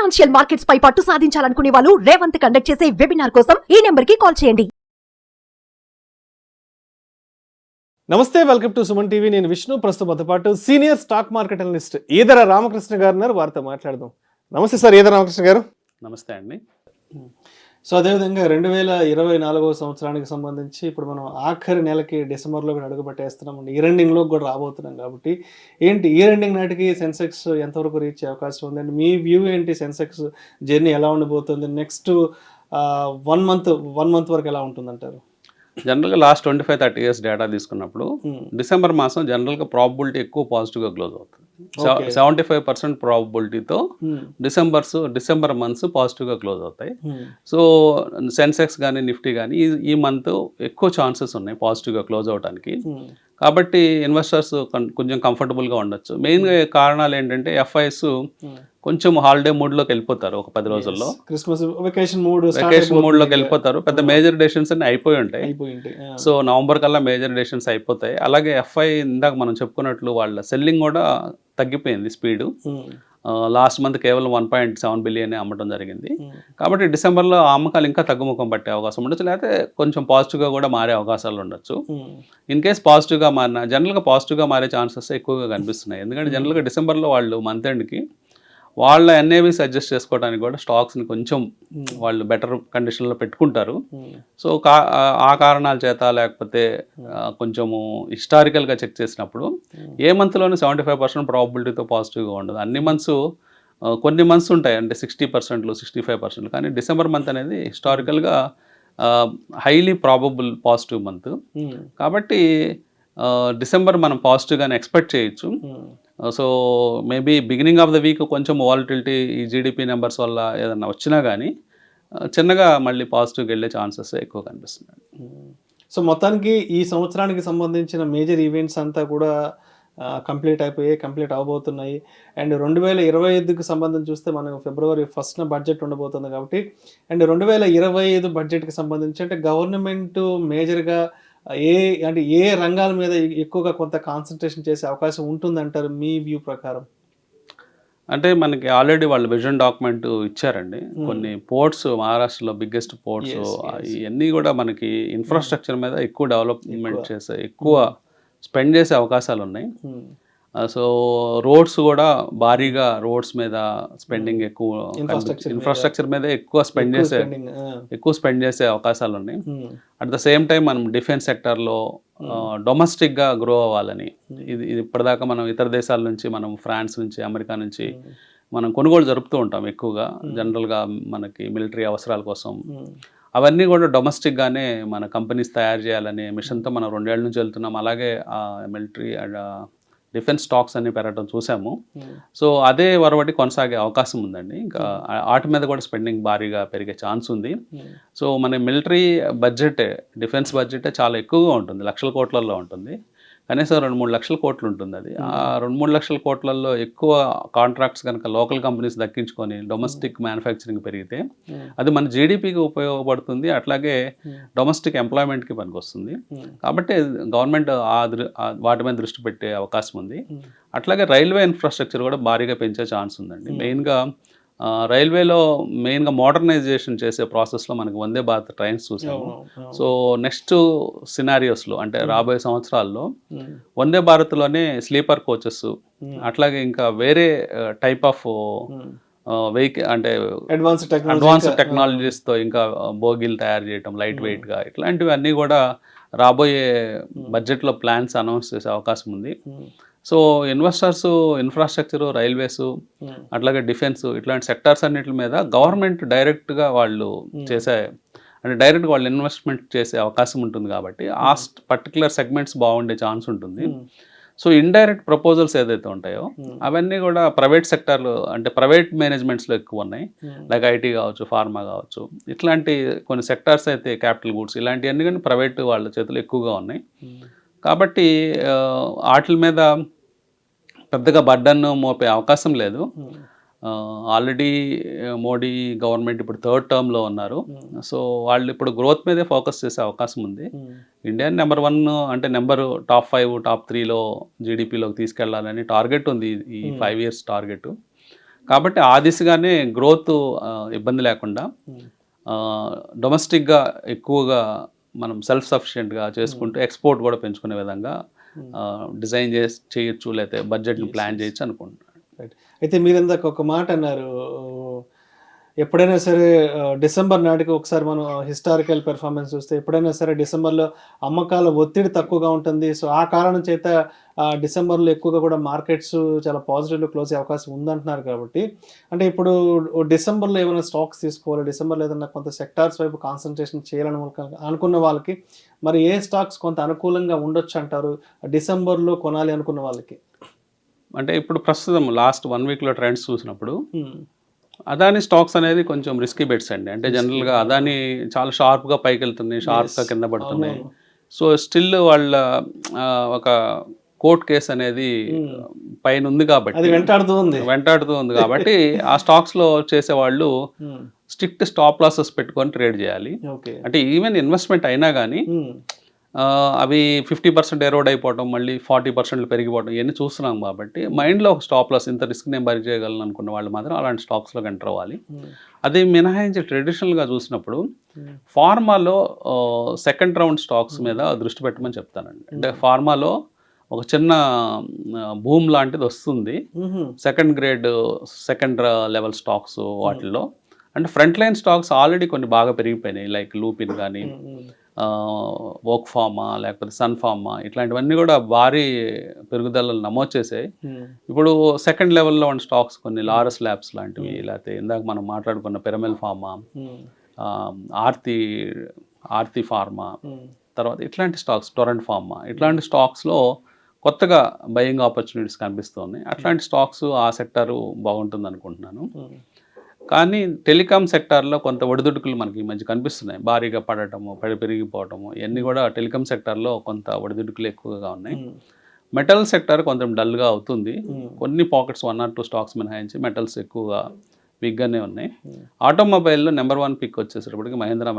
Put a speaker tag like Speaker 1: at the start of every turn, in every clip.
Speaker 1: Financial markets పై పట్టు సాధించాలనుకునే వాళ్ళు Revanth conduct చేసే వెబినార్ కోసం ఈ నెంబర్ కి కాల్ చేయండి.
Speaker 2: నమస్తే, వెల్కమ్ టు సుమన్ టీవీ. నేను విష్ణు. ప్రస్తుతంతో పాటు senior stock market analyst Eedara Ramakrishna గారు ఉన్నారు. వారితో మాట్లాడదాం. నమస్తే సార్, ఈదర రామకృష్ణ గారు.
Speaker 3: నమస్తే అండి.
Speaker 2: సో అదేవిధంగా 2024 సంవత్సరానికి సంబంధించి ఇప్పుడు మనం ఆఖరి నెలకి డిసెంబర్లో కూడా అడుగు పెట్టేస్తున్నాం. ఇయర్ ఎండింగ్లో కూడా రాబోతున్నాం కాబట్టి ఏంటి ఇయర్ ఎండింగ్ నాటికి సెన్సెక్స్ ఎంతవరకు రీచ్ అయ్యే అవకాశం ఉందండి? మీ వ్యూ ఏంటి? సెన్సెక్స్ జర్నీ ఎలా ఉండబోతుంది? నెక్స్ట్ 1 మంత్ వరకు ఎలా ఉంటుందంటారు?
Speaker 3: జనరల్గా లాస్ట్ 25-30 ఇయర్స్ డేటా తీసుకున్నప్పుడు డిసెంబర్ మాసం జనరల్గా ప్రాబబిలిటీ ఎక్కువ పాజిటివ్గా క్లోజ్ అవుతుంది. 75% ప్రాబబిలిటీతో డిసెంబర్ మంత్స్ పాజిటివ్గా క్లోజ్ అవుతాయి. సో సెన్సెక్స్ కానీ నిఫ్టీ కానీ ఈ మంత్ ఎక్కువ ఛాన్సెస్ ఉన్నాయి పాజిటివ్గా క్లోజ్ అవడానికి. కాబట్టి ఇన్వెస్టర్స్ కొంచెం కంఫర్టబుల్గా ఉండొచ్చు. మెయిన్గా కారణాలు ఏంటంటే ఎఫ్ఐఎస్ కొంచెం హాలిడే మూడ్లోకి వెళ్ళిపోతారు. ఒక 10 రోజుల్లో
Speaker 2: క్రిస్మస్ వెకేషన్
Speaker 3: మూడ్లోకి వెళ్ళిపోతారు. పెద్ద మేజర్ డెసిషన్స్ అన్ని అయిపోయి ఉంటాయి. సో నవంబర్ కల్లా మేజర్ డెసిషన్స్ అయిపోతాయి. అలాగే ఎఫ్ఐ ఇందాక మనం చెప్పుకున్నట్లు వాళ్ళ సెల్లింగ్ కూడా తగ్గిపోయింది స్పీడు. లాస్ట్ మంత్ కేవలం 1.7 బిలియన్ అమ్మటం జరిగింది. కాబట్టి డిసెంబర్లో అమ్మకాలు ఇంకా తగ్గుముఖం పట్టే అవకాశం ఉండొచ్చు, లేకపోతే కొంచెం పాజిటివ్గా కూడా మారే అవకాశాలు ఉండొచ్చు. ఇన్ కేస్ పాజిటివ్గా మారిన జనరల్గా పాజిటివ్గా మారే ఛాన్సెస్ ఎక్కువగా కనిపిస్తున్నాయి. ఎందుకంటే జనరల్గా డిసెంబర్లో వాళ్ళు మంత్ ఎండ్కి వాళ్ళ ఎన్ఏవిస్ అడ్జస్ట్ చేసుకోవడానికి కూడా స్టాక్స్ని కొంచెం వాళ్ళు బెటర్ కండిషన్లో పెట్టుకుంటారు. సో ఆ కారణాల చేత లేకపోతే కొంచెము హిస్టారికల్గా చెక్ చేసినప్పుడు ఏ మంత్లోనూ 75% ప్రాబబిలిటీతో పాజిటివ్గా ఉండదు. అన్ని మంత్స్ కొన్ని మంత్స్ ఉంటాయి అంటే 60%, 65%. కానీ డిసెంబర్ మంత్ అనేది హిస్టారికల్గా హైలీ ప్రాబబుల్ పాజిటివ్ మంత్. కాబట్టి డిసెంబర్ మనం పాజిటివ్గానే ఎక్స్పెక్ట్ చేయొచ్చు. So maybe beginning of the week కొంచెం వాలటిలిటీ ఈ జీడిపి నెంబర్స్ వల్ల ఏదన్నా వచ్చినా కానీ చిన్నగా మళ్ళీ పాజిటివ్గా వెళ్ళే ఛాన్సెస్ ఎక్కువ కనిపిస్తున్నాయి.
Speaker 2: సో మొత్తానికి ఈ సంవత్సరానికి సంబంధించిన మేజర్ ఈవెంట్స్ అంతా కూడా కంప్లీట్ అవబోతున్నాయి. అండ్ 2025కి సంబంధించి చూస్తే మనకు February 1st బడ్జెట్ ఉండబోతుంది కాబట్టి, అండ్ 2025 బడ్జెట్కి సంబంధించి అంటే గవర్నమెంట్ మేజర్గా ఏ రంగాల మీద ఎక్కువగా కొంత కాన్సన్ట్రేషన్ చేసే అవకాశం ఉంటుందంటారు మీ వ్యూ ప్రకారం?
Speaker 3: అంటే మనకి ఆల్రెడీ వాళ్ళు విజన్ డాక్యుమెంట్ ఇచ్చారండి. కొన్ని పోర్ట్స్, మహారాష్ట్రలో బిగ్గెస్ట్ పోర్ట్స్, ఇవన్నీ కూడా మనకి ఇన్ఫ్రాస్ట్రక్చర్ మీద ఎక్కువ డెవలప్మెంట్ చేసే ఎక్కువ స్పెండ్ చేసే అవకాశాలు ఉన్నాయి. సో రోడ్స్ కూడా భారీగా రోడ్స్ మీద స్పెండింగ్ ఎక్కువ, ఇన్ఫ్రాస్ట్రక్చర్ మీద ఎక్కువ స్పెండ్ చేసే అవకాశాలు ఉన్నాయి. అట్ ద సేమ్ టైం మనం డిఫెన్స్ సెక్టర్లో డొమెస్టిక్గా గ్రో అవ్వాలని, ఇది ఇప్పటిదాకా మనం ఇతర దేశాల నుంచి, మనం ఫ్రాన్స్ నుంచి, అమెరికా నుంచి మనం కొనుగోలు జరుపుతూ ఉంటాం ఎక్కువగా జనరల్గా మనకి మిలిటరీ అవసరాల కోసం. అవన్నీ కూడా డొమెస్టిక్గానే మన కంపెనీస్ తయారు చేయాలనే మిషన్తో మనం 2 ఏళ్ళ నుంచి వెళ్తున్నాం. అలాగే మిలిటరీ అండ్ డిఫెన్స్ స్టాక్స్ అన్ని పెరగడం చూసాము. సో అదే వరవటి కొనసాగే అవకాశం ఉందండి. ఇంకా వాటి మీద కూడా స్పెండింగ్ భారీగా పెరిగే ఛాన్స్ ఉంది. సో మన మిలిటరీ బడ్జెట్, డిఫెన్స్ బడ్జెట్ చాలా ఎక్కువగా ఉంటుంది, లక్షల కోట్లలో ఉంటుంది. కనీసం 2-3 లక్షల కోట్లు ఉంటుంది. అది ఆ 2-3 లక్షల కోట్లలో ఎక్కువ కాంట్రాక్ట్స్ కనుక లోకల్ కంపెనీస్ దక్కించుకొని డొమెస్టిక్ మ్యానుఫ్యాక్చరింగ్ పెరిగితే అది మన జీడిపికి ఉపయోగపడుతుంది, అట్లాగే డొమెస్టిక్ ఎంప్లాయ్మెంట్కి పనికొస్తుంది. కాబట్టి గవర్నమెంట్ వాటి మీద దృష్టి పెట్టే అవకాశం ఉంది. అట్లాగే రైల్వే ఇన్ఫ్రాస్ట్రక్చర్ కూడా భారీగా పెంచే ఛాన్స్ ఉందండి. మెయిన్గా రైల్వేలో మెయిన్గా మోడర్నైజేషన్ చేసే ప్రాసెస్లో మనకి వందే భారత్ ట్రైన్స్ చూసాము. సో నెక్స్ట్ సినారియోస్లో అంటే రాబోయే సంవత్సరాల్లో వందే భారత్లోనే స్లీపర్ కోచెస్, అట్లాగే ఇంకా వేరే టైప్ ఆఫ్ వెహికల్ అంటే అడ్వాన్స్ టెక్నాలజీస్తో ఇంకా బోగీలు తయారు చేయటం లైట్ వెయిట్గా, ఇట్లాంటివి అన్నీ కూడా రాబోయే బడ్జెట్లో ప్లాన్స్ అనౌన్స్ చేసే అవకాశం ఉంది. సో ఇన్వెస్టర్స్ ఇన్ఫ్రాస్ట్రక్చరు, రైల్వేస్, అట్లాగే డిఫెన్స్, ఇట్లాంటి సెక్టార్స్ అన్నిటి మీద గవర్నమెంట్ డైరెక్ట్గా వాళ్ళు డైరెక్ట్గా వాళ్ళు ఇన్వెస్ట్మెంట్ చేసే అవకాశం ఉంటుంది. కాబట్టి ఆ పర్టికులర్ సెగ్మెంట్స్ బాగుండే ఛాన్స్ ఉంటుంది. సో ఇండైరెక్ట్ ప్రపోజల్స్ ఏదైతే ఉంటాయో అవన్నీ కూడా ప్రైవేట్ సెక్టార్లు అంటే ప్రైవేట్ మేనేజ్మెంట్స్లో ఎక్కువ ఉన్నాయి. లైక్ ఐటీ కావచ్చు, ఫార్మా కావచ్చు, ఇట్లాంటి కొన్ని సెక్టార్స్ అయితే క్యాపిటల్ గూడ్స్ ఇలాంటివన్నీ కానీ ప్రైవేట్ వాళ్ళ చేతులు ఎక్కువగా ఉన్నాయి. కాబట్టి వాటి మీద పెద్దగా బర్డన్ మోపే అవకాశం లేదు. ఆల్రెడీ మోడీ గవర్నమెంట్ ఇప్పుడు 3rd టర్మ్లో ఉన్నారు. సో వాళ్ళు ఇప్పుడు గ్రోత్ మీదే ఫోకస్ చేసే అవకాశం ఉంది. ఇండియా నెంబర్ 1 అంటే టాప్ 5, టాప్ 3లో జీడిపిలోకి తీసుకెళ్లాలని టార్గెట్ ఉంది, ఈ 5 years టార్గెట్. కాబట్టి ఆ దిశగానే గ్రోత్ ఇబ్బంది లేకుండా డొమెస్టిక్గా ఎక్కువగా మనం సెల్ఫ్ సఫిషియెంట్గా చేసుకుంటూ ఎక్స్పోర్ట్ కూడా పెంచుకునే విధంగా డిజైన్ చేయొచ్చు, లేకపోతే బడ్జెట్ని ప్లాన్ చేయొచ్చు అనుకుంటున్నాను.
Speaker 2: రైట్. అయితే మీరు ఇందాక ఒక మాట అన్నారు, ఎప్పుడైనా సరే డిసెంబర్ నాటికి ఒకసారి మనం హిస్టారికల్ పెర్ఫార్మెన్స్ చూస్తే ఎప్పుడైనా సరే డిసెంబర్లో అమ్మకాల ఒత్తిడి తక్కువగా ఉంటుంది. సో ఆ కారణం చేత డిసెంబర్లో ఎక్కువగా కూడా మార్కెట్స్ చాలా పాజిటివ్లో క్లోజ్ అయ్యే అవకాశం ఉందంటున్నారు. కాబట్టి అంటే ఇప్పుడు డిసెంబర్లో ఏమైనా స్టాక్స్ తీసుకోవాలి, డిసెంబర్లో ఏదైనా కొంత సెక్టార్స్ వైపు కాన్సన్ట్రేషన్ చేయాలని అనుకున్న వాళ్ళకి మరి ఏ స్టాక్స్ కొంత అనుకూలంగా ఉండొచ్చు అంటారు డిసెంబర్లో కొనాలి అనుకున్న వాళ్ళకి?
Speaker 3: అంటే ఇప్పుడు ప్రస్తుతం లాస్ట్ 1 వీక్లో ట్రెండ్స్ చూసినప్పుడు అదాని స్టాక్స్ అనేది కొంచెం రిస్కీ బెట్స్ అండి. అంటే జనరల్గా అదాని చాలా షార్ప్గా పైకి వెళ్తున్నాయి, షార్ప్గా కింద పడుతున్నాయి. సో స్టిల్ వాళ్ళ ఒక కోర్ట్ కేసు అనేది పైన ఉంది కాబట్టి వెంటాడుతూ ఉంది కాబట్టి ఆ స్టాక్స్లో చేసేవాళ్ళు స్ట్రిక్ట్ స్టాప్ లాసెస్ పెట్టుకొని ట్రేడ్ చేయాలి. అంటే ఈవెన్ ఇన్వెస్ట్మెంట్ అయినా కానీ అవి 50% ఎరోడ్ అయిపోవటం, మళ్ళీ 40% పెరిగిపోవడం ఇవన్నీ చూస్తున్నాం. కాబట్టి మైండ్లో ఒక స్టాప్ లాస్, ఇంత రిస్క్ నేను భరి చేయగలను అనుకున్న వాళ్ళు మాత్రం అలాంటి స్టాక్స్లోకి ఎంటర్ అవ్వాలి. అది మినహాయించి ట్రెడిషనల్గా చూసినప్పుడు ఫార్మాలో సెకండ్ రౌండ్ స్టాక్స్ మీద దృష్టి పెట్టమని చెప్తానండి. అంటే ఫార్మాలో ఒక చిన్న భూమ్ లాంటిది వస్తుంది, second grade second level stocks వాటిల్లో. అంటే ఫ్రంట్ లైన్ స్టాక్స్ ఆల్రెడీ కొన్ని బాగా పెరిగిపోయినాయి, లైక్ లూపిన్ కానీ ఓక్ ఫార్మా లేకపోతే సన్ ఫార్మా, ఇట్లాంటివన్నీ కూడా భారీ పెరుగుదలను నమోదు చేసాయి. ఇప్పుడు సెకండ్ లెవెల్లో ఉన్న స్టాక్స్ కొన్ని లారస్ ల్యాబ్స్ లాంటివి, లేకపోతే ఇందాక మనం మాట్లాడుకున్న పిరమిల్ ఫార్మా, ఆర్తి ఫార్మా, తర్వాత ఇట్లాంటి స్టాక్స్, టొరెంట్ ఫార్మా, ఇట్లాంటి స్టాక్స్లో కొత్తగా బయింగ్ ఆపర్చునిటీస్ కనిపిస్తున్నాయి. అట్లాంటి స్టాక్స్ ఆ సెక్టారు బాగుంటుంది అనుకుంటున్నాను. కానీ టెలికాం సెక్టార్లో కొంత ఒడిదుడుకులు మనకి ఈ మధ్య కనిపిస్తున్నాయి, భారీగా పడటము, పెరిగిపోవటము, ఇవన్నీ కూడా టెలికాం సెక్టార్లో కొంత ఒడిదుడుకులు ఎక్కువగా ఉన్నాయి. మెటల్ సెక్టార్ కొంచెం డల్గా అవుతుంది, కొన్ని పాకెట్స్ 1 or 2 స్టాక్స్ మినహాయించి మెటల్స్ ఎక్కువగా వీక్గానే ఉన్నాయి. ఆటోమొబైల్లో నెంబర్ 1 పిక్ వచ్చేసరికి మహీంద్రా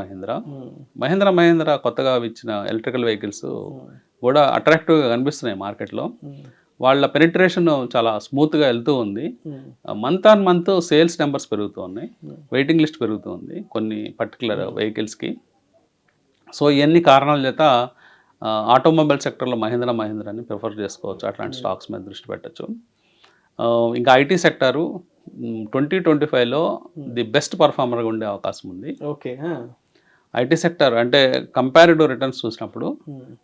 Speaker 3: కొత్తగా ఇచ్చిన ఎలక్ట్రికల్ వెహికల్స్ కూడా అట్రాక్టివ్గా కనిపిస్తున్నాయి మార్కెట్లో. వాళ్ళ పెనిట్రేషన్ చాలా స్మూత్గా వెళ్తూ ఉంది. Month on month sales numbers పెరుగుతూ ఉన్నాయి, వెయిటింగ్ లిస్ట్ పెరుగుతూ ఉంది కొన్ని పర్టికులర్ వెహికల్స్కి. సో ఇవన్నీ కారణాల చేత ఆటోమొబైల్ సెక్టర్లో మహీంద్రాని ప్రిఫర్ చేసుకోవచ్చు, అట్లాంటి స్టాక్స్ మీద దృష్టి పెట్టచ్చు. ఇంకా ఐటీ సెక్టారు 2025లో ది బెస్ట్ పర్ఫార్మర్గా ఉండే అవకాశం ఉంది. ఐటీ సెక్టర్ అంటే కంపారిటివ్ రిటర్న్స్ చూసినప్పుడు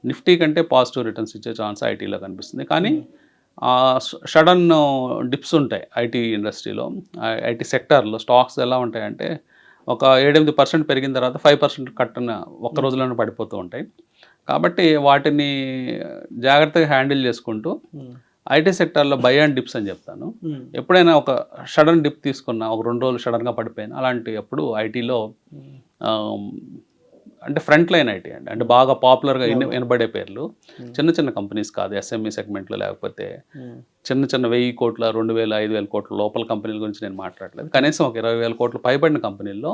Speaker 3: నిఫ్టీ కంటే పాజిటివ్ రిటర్న్స్ ఇచ్చే ఛాన్స్ ఐటీలో కనిపిస్తుంది. కానీ సడన్ డిప్స్ ఉంటాయి ఐటీ ఇండస్ట్రీలో, ఐటీ సెక్టార్లో. స్టాక్స్ ఎలా ఉంటాయంటే ఒక 7-8% పెరిగిన తర్వాత 5% కట్టిన ఒక్క రోజులోనే పడిపోతూ ఉంటాయి. కాబట్టి వాటిని జాగ్రత్తగా హ్యాండిల్ చేసుకుంటూ ఐటీ సెక్టార్లో బై అండ్ డిప్స్ అని చెప్తాను. ఎప్పుడైనా ఒక సడన్ డిప్ తీసుకున్నా, ఒక 2 రోజులు సడన్గా పడిపోయినా, అలాంటి అప్పుడు ఐటీలో అంటే ఫ్రంట్ లైన్ ఐటీ అండి, అంటే బాగా పాపులర్గా వినబడే పేర్లు, చిన్న కంపెనీస్ కాదు, ఎస్ఎంఈ సెగ్మెంట్లో, లేకపోతే చిన్న 1,000 కోట్ల 2,000 5,000 కోట్ల లోపల కంపెనీల గురించి నేను మాట్లాడలేదు. కనీసం ఒక 20,000 కోట్లు పైబడిన కంపెనీల్లో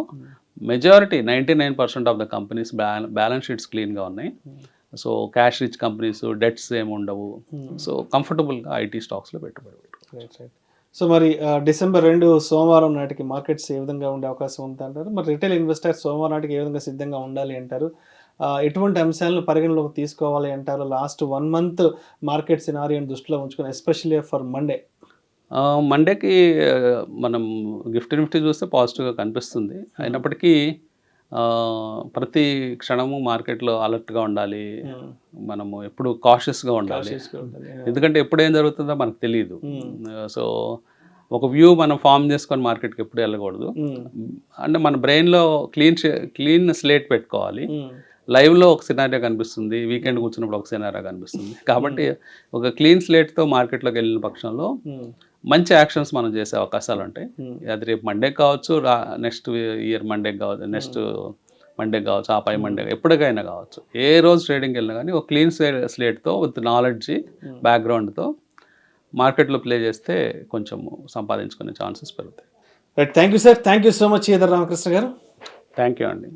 Speaker 3: majority 99% of the companies balance sheets క్లీన్గా ఉన్నాయి. So cash rich companies, debts ఏమి ఉండవు. సో కంఫర్టబుల్గా ఐటీ స్టాక్స్లో పెట్టుబడి పెట్టు.
Speaker 2: సో మరి డిసెంబర్ 2 సోమవారం నాటికి మార్కెట్స్ ఏ విధంగా ఉండే అవకాశం ఉందంటారు? మరి రిటైల్ ఇన్వెస్టర్స్ సోమవారం నాటికి ఏ విధంగా సిద్ధంగా ఉండాలి అంటారు? ఎటువంటి అంశాలను పరిగణలోకి తీసుకోవాలి అంటారు లాస్ట్ 1 month మార్కెట్ సినారియోని దృష్టిలో ఉంచుకొని, ఎస్పెషల్లీ ఫర్
Speaker 3: మండేకి మనం నిఫ్టీ చూస్తే పాజిటివ్గా కనిపిస్తుంది. అయినప్పటికీ ప్రతి క్షణము మార్కెట్లో అలర్ట్గా ఉండాలి, మనము ఎప్పుడు కాషియస్గా ఉండాలి. ఎందుకంటే ఎప్పుడు ఏం జరుగుతుందో మనకు తెలియదు. సో ఒక వ్యూ మనం ఫామ్ చేసుకొని మార్కెట్కి ఎప్పుడు వెళ్ళకూడదు. అంటే మన బ్రెయిన్లో క్లీన్ స్లేట్ పెట్టుకోవాలి. లైవ్లో ఒక సినారియో కనిపిస్తుంది, వీకెండ్ కూర్చున్నప్పుడు ఒక సినారియో కనిపిస్తుంది. కాబట్టి ఒక క్లీన్ స్లేట్తో మార్కెట్లోకి వెళ్ళిన పక్షంలో మంచి యాక్షన్స్ మనం చేసే అవకాశాలు ఉంటాయి. అది రేపు మండే కావచ్చు, నెక్స్ట్ ఇయర్ మండే కావచ్చు, నెక్స్ట్ మండే కావచ్చు, ఆ పై మండే, ఎప్పటికైనా కావచ్చు. ఏ రోజు ట్రేడింగ్కి వెళ్ళినా కానీ ఒక క్లీన్ స్లేట్తో విత్ నాలెడ్జ్ బ్యాక్గ్రౌండ్తో మార్కెట్లో ప్లే చేస్తే కొంచెం సంపాదించుకునే ఛాన్సెస్ పెరుగుతాయి.
Speaker 2: Thank you sir, thank you so much Eedara Ramakrishna గారు.
Speaker 3: థ్యాంక్ యూ అండి.